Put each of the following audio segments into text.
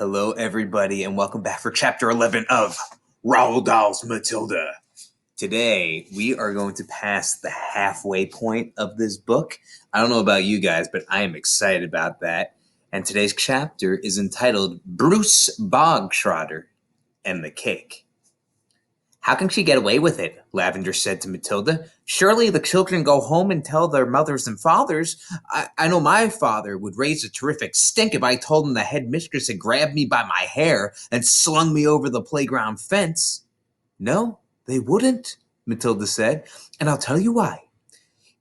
Hello, everybody, and welcome back for Chapter 11 of Roald Dahl's Matilda. Today, we are going to pass the halfway point of this book. I don't know about you guys, but I am excited about that. And today's chapter is entitled Bruce Bogtrotter and the Cake. How can she get away with it? Lavender said to Matilda. Surely the children go home and tell their mothers and fathers. I know my father would raise a terrific stink if I told him the headmistress had grabbed me by my hair and slung me over the playground fence. No, they wouldn't, Matilda said, and I'll tell you why.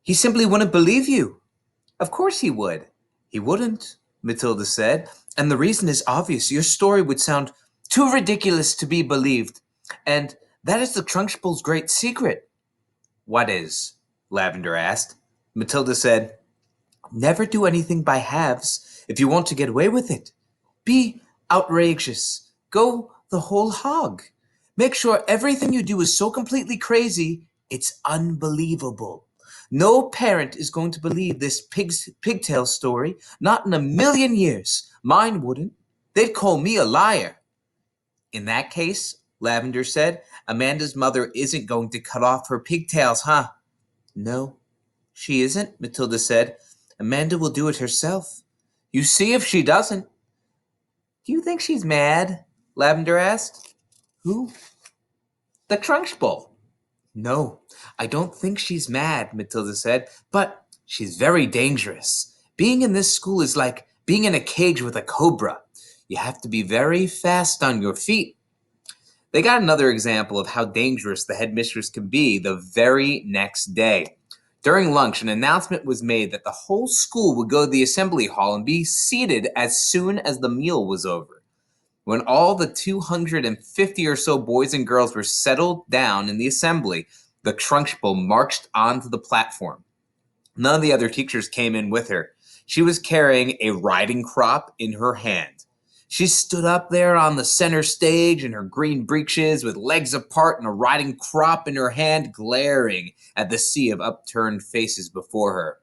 He simply wouldn't believe you. Of course he would. He wouldn't, Matilda said, and the reason is obvious. Your story would sound too ridiculous to be believed, and that is the Trunchbull's great secret. What is? Lavender asked. Matilda said, never do anything by halves if you want to get away with it. Be outrageous. Go the whole hog. Make sure everything you do is so completely crazy, it's unbelievable. No parent is going to believe this pigtail story, not in a million years. Mine wouldn't. They'd call me a liar. In that case, Lavender said, Amanda's mother isn't going to cut off her pigtails, huh? No, she isn't, Matilda said. Amanda will do it herself. You see if she doesn't. Do you think she's mad? Lavender asked. Who? The Trunchbull. No, I don't think she's mad, Matilda said, but she's very dangerous. Being in this school is like being in a cage with a cobra. You have to be very fast on your feet. They got another example of how dangerous the headmistress can be the very next day. During lunch, an announcement was made that the whole school would go to the assembly hall and be seated as soon as the meal was over. When all the 250 or so boys and girls were settled down in the assembly, the Trunchbull marched onto the platform. None of the other teachers came in with her. She was carrying a riding crop in her hand. She stood up there on the center stage in her green breeches with legs apart and a riding crop in her hand, glaring at the sea of upturned faces before her.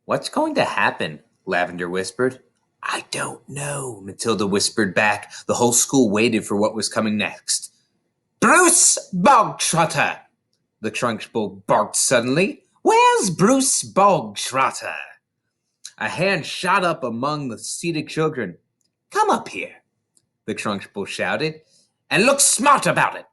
What's going to happen? Lavender whispered. I don't know, Matilda whispered back. The whole school waited for what was coming next. Bruce Bogtrotter! The Trunchbull barked suddenly. Where's Bruce Bogtrotter? A hand shot up among the seated children. Come up here, the Trunchbull shouted, and look smart about it.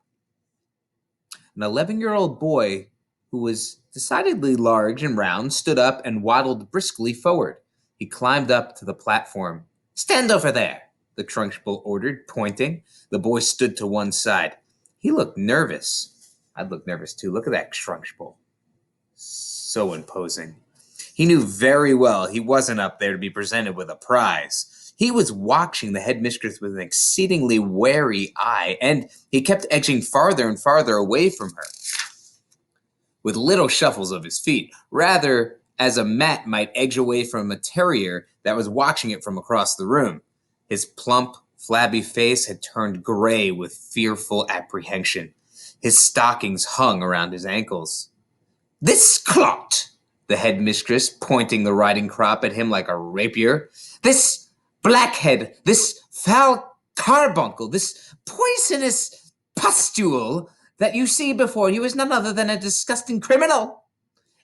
An 11-year-old boy who was decidedly large and round stood up and waddled briskly forward. He climbed up to the platform. Stand over there, the Trunchbull ordered, pointing. The boy stood to one side. He looked nervous. I'd look nervous too. Look at that Trunchbull. So imposing. He knew very well he wasn't up there to be presented with a prize. He was watching the headmistress with an exceedingly wary eye, and he kept edging farther and farther away from her, with little shuffles of his feet, rather as a mat might edge away from a terrier that was watching it from across the room. His plump, flabby face had turned gray with fearful apprehension. His stockings hung around his ankles. This clot! The headmistress, pointing the riding crop at him like a rapier. This blackhead, this foul carbuncle, this poisonous pustule that you see before you is none other than a disgusting criminal,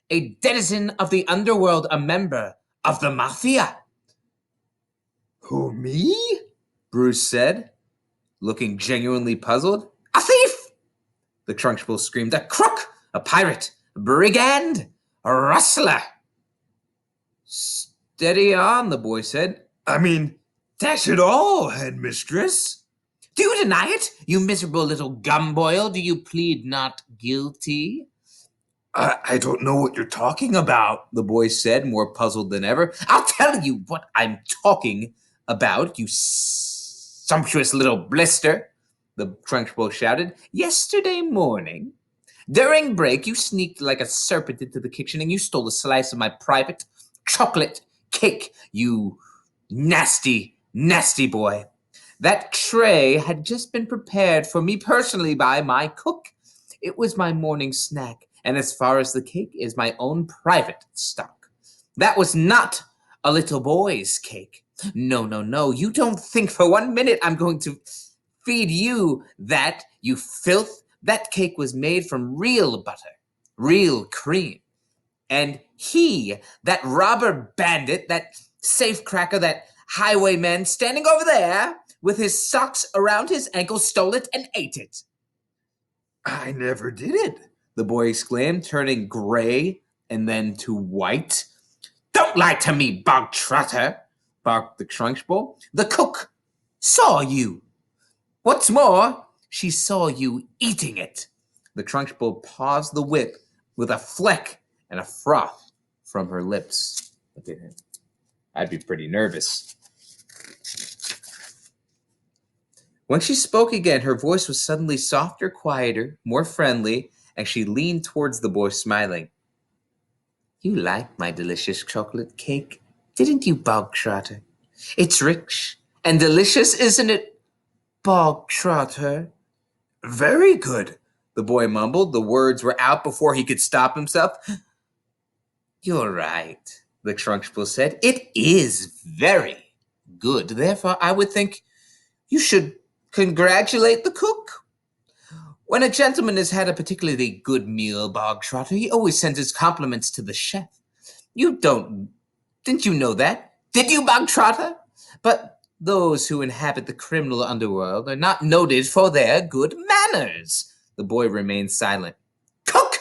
a denizen of the underworld, a member of the mafia. Who, me? Bruce said, looking genuinely puzzled. A thief! The Trunchbull screamed. A crook! A pirate! A brigand! A rustler! Steady on, the boy said. I mean, dash it all, headmistress. Do you deny it, you miserable little gumboil? Do you plead not guilty? I don't know what you're talking about, the boy said, more puzzled than ever. I'll tell you what I'm talking about, you sumptuous little blister, the Trunchbull shouted. Yesterday morning, during break, you sneaked like a serpent into the kitchen and you stole a slice of my private chocolate cake, you nasty, nasty boy. That tray had just been prepared for me personally by my cook. It was my morning snack, and as far as the cake is my own private stock. That was not a little boy's cake. No, no, no, you don't think for 1 minute I'm going to feed you that, you filth. That cake was made from real butter, real cream. And he, that robber bandit, that safecracker, that highwayman standing over there with his socks around his ankles, stole it and ate it. I never did it, the boy exclaimed, turning gray and then to white. Don't lie to me, Bogtrotter, barked the Trunchbull. The cook saw you. What's more, she saw you eating it. The Trunchbull paused the whip with a fleck and a froth from her lips. Look at him. I'd be pretty nervous. When she spoke again, her voice was suddenly softer, quieter, more friendly, and she leaned towards the boy, smiling. You liked my delicious chocolate cake, didn't you, Bogtrotter? It's rich and delicious, isn't it, Bogtrotter? Very good, the boy mumbled. The words were out before he could stop himself. You're right, the Trunchbull said. It is very good. Therefore, I would think you should congratulate the cook. When a gentleman has had a particularly good meal, Bogtrotter, he always sends his compliments to the chef. Didn't you know that? Did you, Bogtrotter? But those who inhabit the criminal underworld are not noted for their good manners. The boy remained silent. Cook!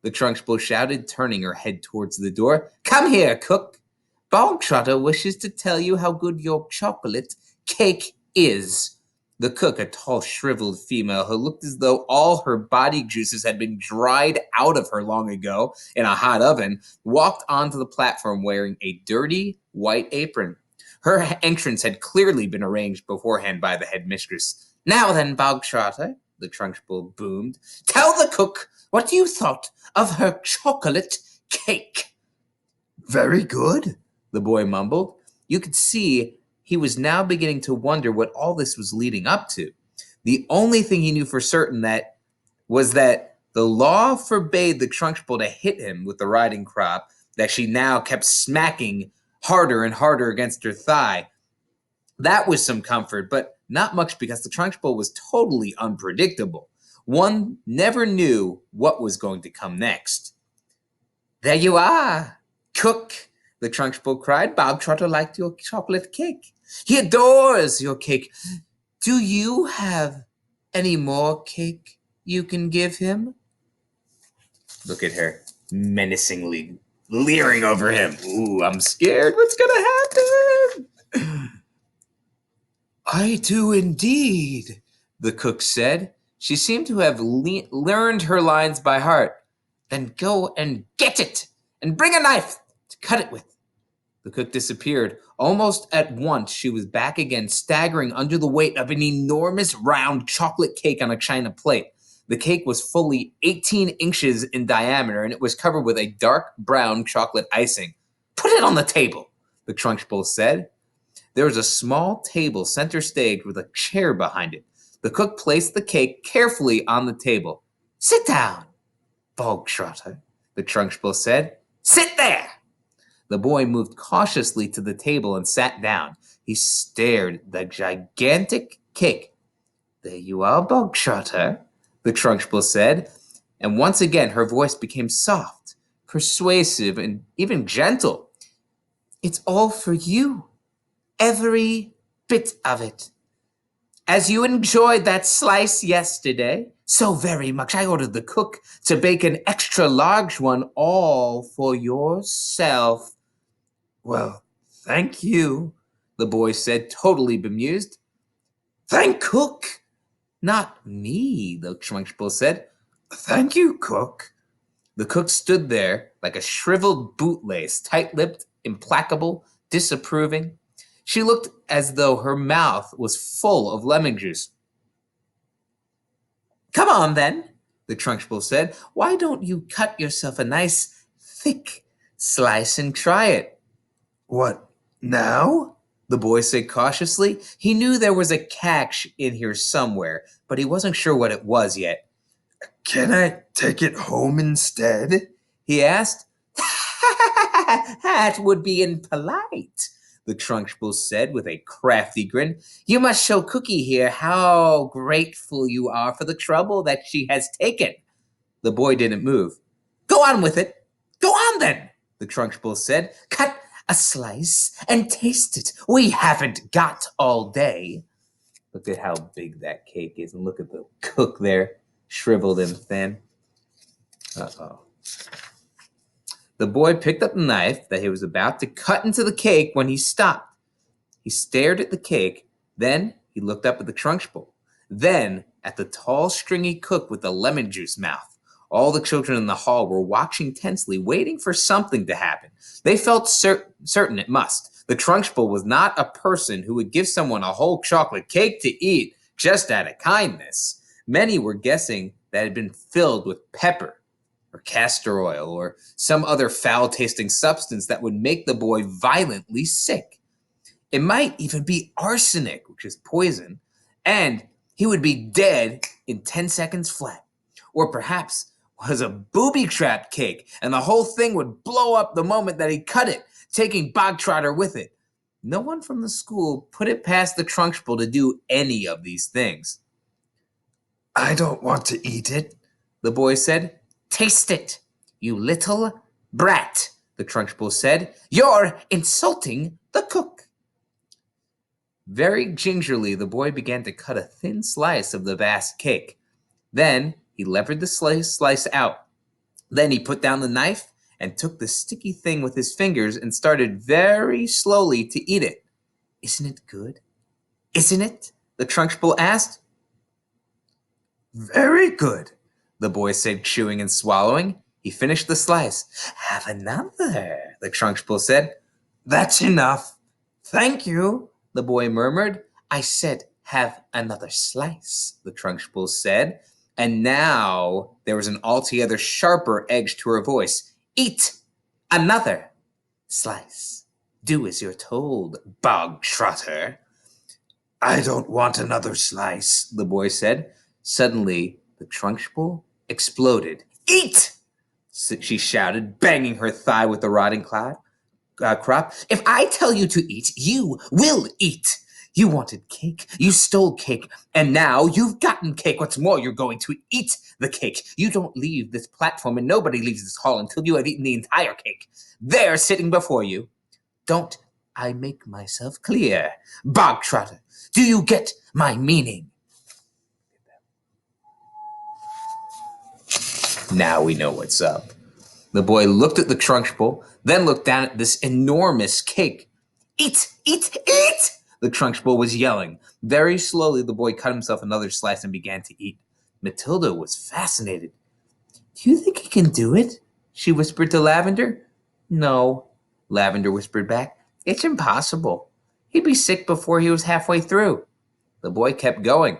The Trunchbull shouted, turning her head towards the door. Come here, cook. Bogtrotter wishes to tell you how good your chocolate cake is. The cook, a tall, shriveled female who looked as though all her body juices had been dried out of her long ago in a hot oven, walked onto the platform wearing a dirty white apron. Her entrance had clearly been arranged beforehand by the headmistress. Now then, Bogtrotter, the Trunchbull boomed, tell the cook what you thought of her chocolate cake. Very good, the boy mumbled. You could see he was now beginning to wonder what all this was leading up to. The only thing he knew for certain was that the law forbade the Trunchbull to hit him with the riding crop that she now kept smacking harder and harder against her thigh. That was some comfort, but not much because the Trunchbull was totally unpredictable. One never knew what was going to come next. There you are, cook, the Trunchbull cried. Bogtrotter liked your chocolate cake. He adores your cake. Do you have any more cake you can give him? Look at her, menacingly leering over him. Ooh, I'm scared. What's gonna happen? I do indeed, the cook said. She seemed to have learned her lines by heart. Then go and get it, and bring a knife to cut it with. The cook disappeared. Almost at once, she was back again, staggering under the weight of an enormous round chocolate cake on a china plate. The cake was fully 18 inches in diameter, and it was covered with a dark brown chocolate icing. Put it on the table, the Trunchbull said. There was a small table center stage with a chair behind it. The cook placed the cake carefully on the table. Sit down, Bogtrotter, the Trunchbull said. Sit there! The boy moved cautiously to the table and sat down. He stared at the gigantic cake. There you are, Bogtrotter, the Trunchbull said, and once again her voice became soft, persuasive, and even gentle. It's all for you, every bit of it. As you enjoyed that slice yesterday, so very much, I ordered the cook to bake an extra large one all for yourself. Well, thank you, the boy said, totally bemused. Thank cook, not me, the Trunchbull said. Thank you, cook. The cook stood there like a shriveled bootlace, tight-lipped, implacable, disapproving. She looked as though her mouth was full of lemon juice. Come on, then, the Trunchbull said. Why don't you cut yourself a nice, thick slice and try it? What, now? The boy said cautiously. He knew there was a catch in here somewhere, but he wasn't sure what it was yet. Can I take it home instead? He asked. That would be impolite, the Trunchbull said with a crafty grin. You must show Cookie here how grateful you are for the trouble that she has taken. The boy didn't move. Go on with it. Go on then, the Trunchbull said. Cut a slice and taste it. We haven't got all day. Look at how big that cake is, and look at the cook there, shriveled and thin. Uh-oh. The boy picked up the knife that he was about to cut into the cake when he stopped. He stared at the cake, then he looked up at the Trunchbull, then at the tall, stringy cook with the lemon juice mouth. All the children in the hall were watching tensely, waiting for something to happen. They felt certain it must. The Trunchbull was not a person who would give someone a whole chocolate cake to eat just out of kindness. Many were guessing that it had been filled with pepper or castor oil or some other foul-tasting substance that would make the boy violently sick. It might even be arsenic, which is poison, and he would be dead in 10 seconds flat. Or perhaps was a booby-trapped cake, and the whole thing would blow up the moment that he cut it, taking Bogtrotter with it. No one from the school put it past the Trunchbull to do any of these things. I don't want to eat it, the boy said. Taste it, you little brat, the Trunchbull said. You're insulting the cook. Very gingerly, the boy began to cut a thin slice of the vast cake. Then he levered the slice out. Then he put down the knife and took the sticky thing with his fingers and started very slowly to eat it. Isn't it good? Isn't it? The Trunchbull asked. Very good, the boy said, chewing and swallowing. He finished the slice. Have another, the Trunchbull said. That's enough. Thank you, the boy murmured. I said, have another slice, the Trunchbull said. And now there was an altogether sharper edge to her voice. Eat another slice. Do as you're told, Bogtrotter. I don't want another slice, the boy said. Suddenly, the Trunchbull exploded. Eat! She shouted, banging her thigh with the rotting crop. If I tell you to eat, you will eat. You wanted cake, you stole cake, and now you've gotten cake. What's more, you're going to eat the cake. You don't leave this platform, and nobody leaves this hall until you have eaten the entire cake. There, sitting before you. Don't I make myself clear? Bogtrotter, do you get my meaning? Now we know what's up. The boy looked at the Trunchbull, then looked down at this enormous cake. Eat, eat, eat! The Trunchbull was yelling. Very slowly, the boy cut himself another slice and began to eat. Matilda was fascinated. Do you think he can do it? She whispered to Lavender. No, Lavender whispered back. It's impossible. He'd be sick before he was halfway through. The boy kept going.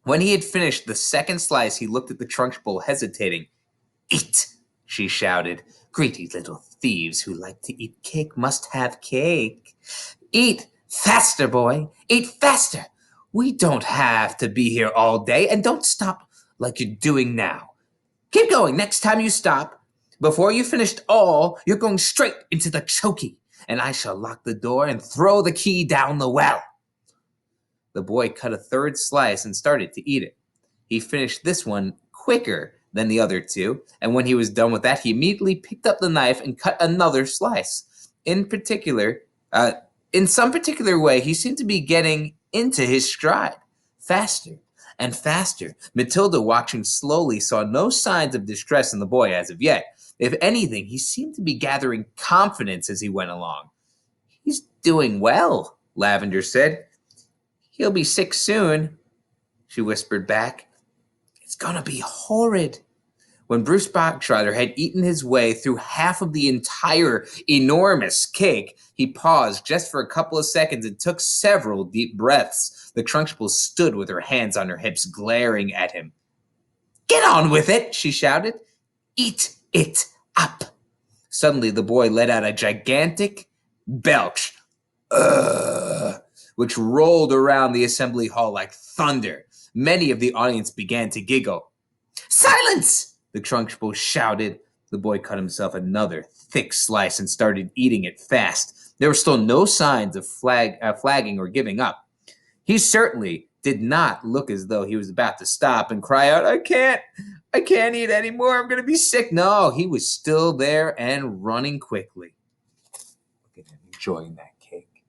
When he had finished the second slice, he looked at the Trunchbull, hesitating. Eat, she shouted. Greedy little thieves who like to eat cake must have cake. Eat faster, boy. Eat faster. We don't have to be here all day, and don't stop like you're doing now. Keep going. Next time you stop, before you finished all, you're going straight into the chokey, and I shall lock the door and throw the key down the well. The boy cut a third slice and started to eat it. He finished this one quicker than the other two, and when he was done with that, he immediately picked up the knife and cut another slice. In some particular way, he seemed to be getting into his stride, faster and faster. Matilda, watching slowly, saw no signs of distress in the boy as of yet. If anything, he seemed to be gathering confidence as he went along. He's doing well, Lavender said. He'll be sick soon, she whispered back. It's gonna be horrid. When Bruce Bogtrotter had eaten his way through half of the entire enormous cake, he paused just for a couple of seconds and took several deep breaths. The Trunchbull stood with her hands on her hips, glaring at him. Get on with it, she shouted. Eat it up. Suddenly, the boy let out a gigantic belch, which rolled around the assembly hall like thunder. Many of the audience began to giggle. Silence! The Trunchbull shouted. The boy cut himself another thick slice and started eating it fast. There were still no signs of flagging or giving up. He certainly did not look as though he was about to stop and cry out, I can't eat anymore. I'm going to be sick. No, he was still there and running quickly. Look at him enjoying that cake.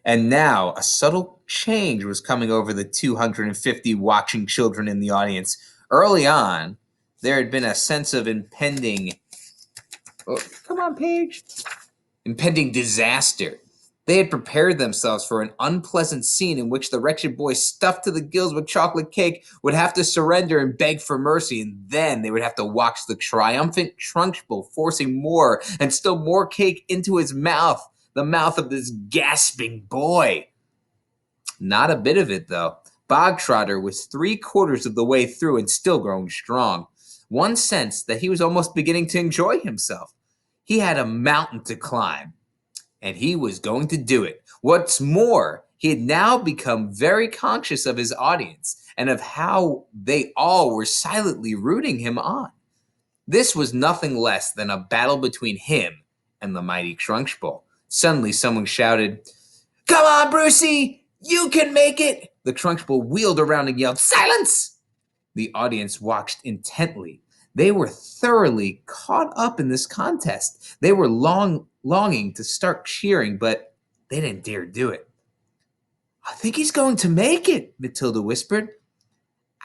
And now a subtle change was coming over the 250 watching children in the audience. Early on, there had been a sense of impending disaster. They had prepared themselves for an unpleasant scene in which the wretched boy, stuffed to the gills with chocolate cake, would have to surrender and beg for mercy, and then they would have to watch the triumphant Trunchbull forcing more and still more cake into his mouth, the mouth of this gasping boy. Not a bit of it, though. Bogtrotter was 3/4 of the way through and still growing strong. One sensed that he was almost beginning to enjoy himself. He had a mountain to climb, and he was going to do it. What's more, he had now become very conscious of his audience and of how they all were silently rooting him on. This was nothing less than a battle between him and the mighty Trunchbull. Suddenly, someone shouted, Come on, Brucey! You can make it! The Trunchbull wheeled around and yelled, Silence! The audience watched intently. They were thoroughly caught up in this contest. They were longing to start cheering, but they didn't dare do it. I think he's going to make it, Matilda whispered.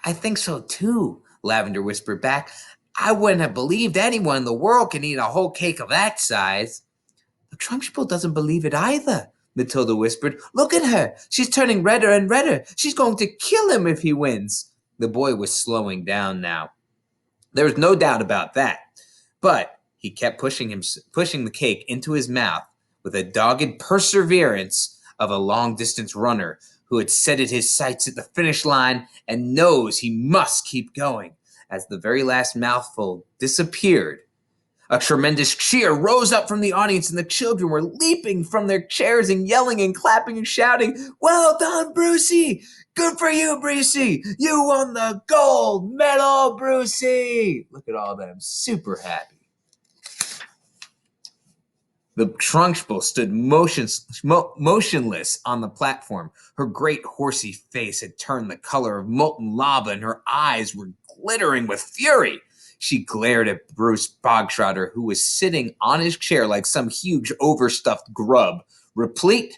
I think so too, Lavender whispered back. I wouldn't have believed anyone in the world can eat a whole cake of that size. The Trunchbull doesn't believe it either, Matilda whispered. Look at her. She's turning redder and redder. She's going to kill him if he wins. The boy was slowing down now. There was no doubt about that. But he kept pushing the cake into his mouth with a dogged perseverance of a long-distance runner who had set his sights at the finish line and knows he must keep going. As the very last mouthful disappeared, a tremendous cheer rose up from the audience, and the children were leaping from their chairs and yelling and clapping and shouting, Well done, Brucey! Good for you, Brucey! You won the gold medal, Brucey! Look at all them, super happy. The Trunchbull stood motionless on the platform. Her great horsey face had turned the color of molten lava, and her eyes were glittering with fury. She glared at Bruce Bogtrotter, who was sitting on his chair like some huge overstuffed grub, replete,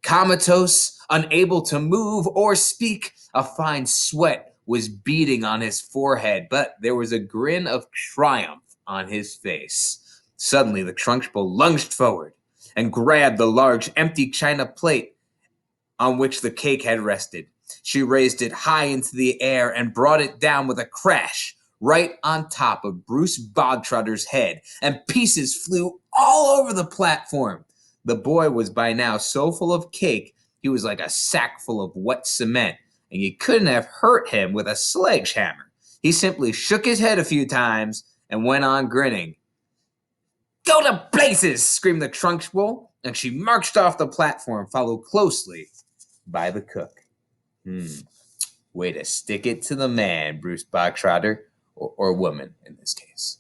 comatose, unable to move or speak. A fine sweat was beading on his forehead, but there was a grin of triumph on his face. Suddenly, the Trunchbull lunged forward and grabbed the large empty china plate on which the cake had rested. She raised it high into the air and brought it down with a crash right on top of Bruce Bogtrotter's head, and pieces flew all over the platform. The boy was by now so full of cake he was like a sack full of wet cement, and you couldn't have hurt him with a sledgehammer. He simply shook his head a few times and went on grinning. Go to blazes! Screamed the Trunchbull, and she marched off the platform, followed closely by the cook. Way to stick it to the man, Bruce Bogtrotter, or woman in this case.